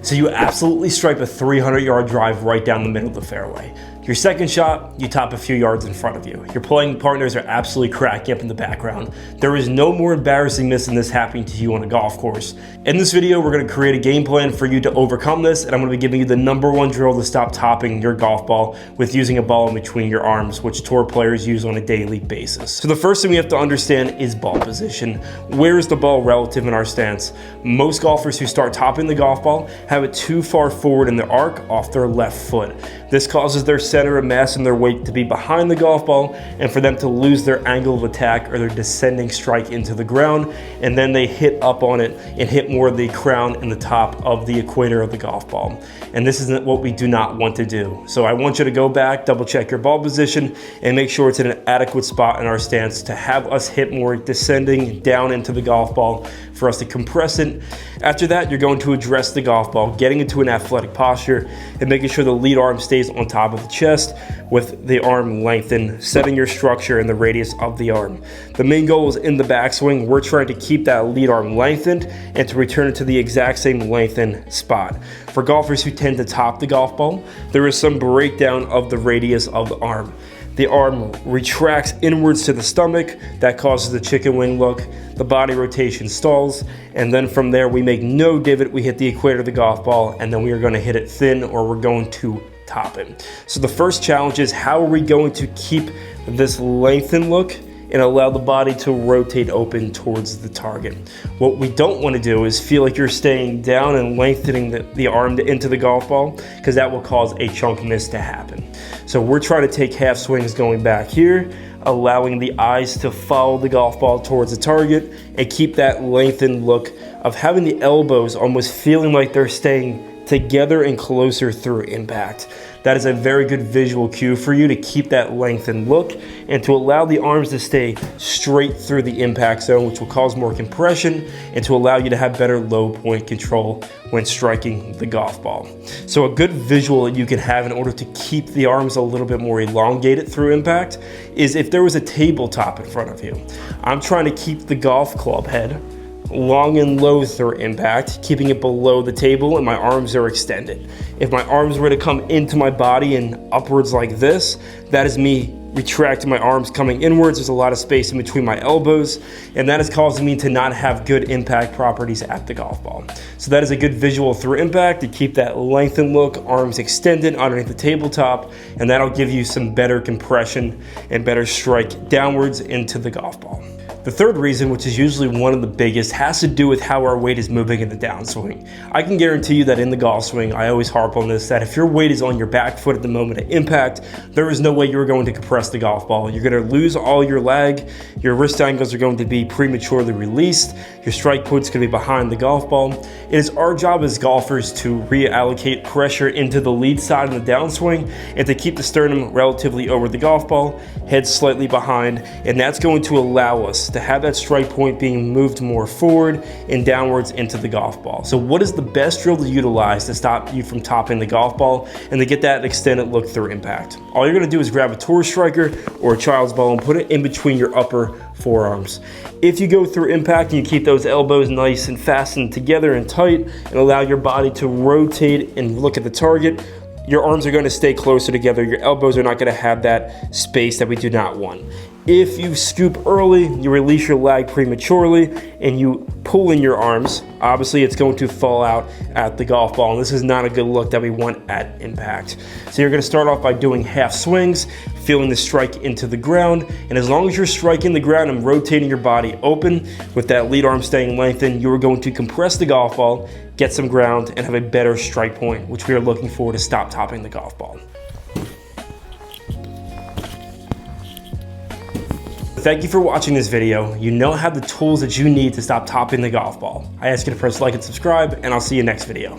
So you absolutely stripe a 300-yard drive right down the middle of the fairway. Your second shot, you top a few yards in front of you. Your playing partners are absolutely cracking up in the background. There is no more embarrassing miss than this happening to you on a golf course. In this video, we're going to create a game plan for you to overcome this, and I'm going to be giving you the #1 drill to stop topping your golf ball with using a ball in between your arms, which tour players use on a daily basis. So the first thing we have to understand is ball position. Where is the ball relative in our stance? Most golfers who start topping the golf ball have it too far forward in their arc off their left foot. This causes their center of mass and their weight to be behind the golf ball and for them to lose their angle of attack or their descending strike into the ground, and then they hit up on it and hit more of the crown and the top of the equator of the golf ball. And this isn't what we do not want to do. So I want you to go back, double check your ball position, and make sure it's in an adequate spot in our stance to have us hit more descending down into the golf ball for us to compress it. After that, you're going to address the golf ball, getting into an athletic posture and making sure the lead arm stays on top of the chest with the arm lengthened, setting your structure and the radius of the arm. The main goal is in the backswing, we're trying to keep that lead arm lengthened and to return it to the exact same lengthened spot. For golfers who tend to top the golf ball, there is some breakdown of the radius of the arm. The arm retracts inwards to the stomach. That causes the chicken wing look. The body rotation stalls. And then from there, we make no divot. We hit the equator of the golf ball, and then we are going to hit it thin, or we're going to top it. So the first challenge is, how are we going to keep this lengthened look and allow the body to rotate open towards the target? What we don't want to do is feel like you're staying down and lengthening the arm into the golf ball, because that will cause a chunk miss to happen. So we're trying to take half swings going back here, allowing the eyes to follow the golf ball towards the target and keep that lengthened look of having the elbows almost feeling like they're staying together and closer through impact. That is a very good visual cue for you to keep that lengthened look and to allow the arms to stay straight through the impact zone, which will cause more compression and to allow you to have better low point control when striking the golf ball. So a good visual that you can have in order to keep the arms a little bit more elongated through impact is if there was a tabletop in front of you. I'm trying to keep the golf club head long and low through impact, keeping it below the table, and my arms are extended. If my arms were to come into my body and upwards like this, that is me retracting my arms coming inwards. There's a lot of space in between my elbows, and that is causing me to not have good impact properties at the golf ball. So that is a good visual through impact to keep that lengthened look, arms extended underneath the tabletop, and that'll give you some better compression and better strike downwards into the golf ball. The third reason, which is usually one of the biggest, has to do with how our weight is moving in the downswing. I can guarantee you that in the golf swing, I always harp on this, that if your weight is on your back foot at the moment of impact, there is no way you're going to compress the golf ball. You're going to lose all your lag, your wrist angles are going to be prematurely released, your strike point's going to be behind the golf ball. It is our job as golfers to reallocate pressure into the lead side of the downswing and to keep the sternum relatively over the golf ball, head slightly behind, and that's going to allow us to have that strike point being moved more forward and downwards into the golf ball. So what is the best drill to utilize to stop you from topping the golf ball and to get that extended look through impact? All you're gonna do is grab a tour striker or a child's ball and put it in between your upper forearms. If you go through impact and you keep those elbows nice and fastened together and tight and allow your body to rotate and look at the target, your arms are going to stay closer together. Your elbows are not going to have that space that we do not want. If you scoop early, you release your lag prematurely, and you pull in your arms, obviously it's going to fall out at the golf ball, and this is not a good look that we want at impact. So you're going to start off by doing half swings, feeling the strike into the ground, and as long as you're striking the ground and rotating your body open with that lead arm staying lengthened, you are going to compress the golf ball, get some ground, and have a better strike point, which we are looking for to stop topping the golf ball. Thank you for watching this video. You now have the tools that you need to stop topping the golf ball. I ask you to press like and subscribe, and I'll see you next video.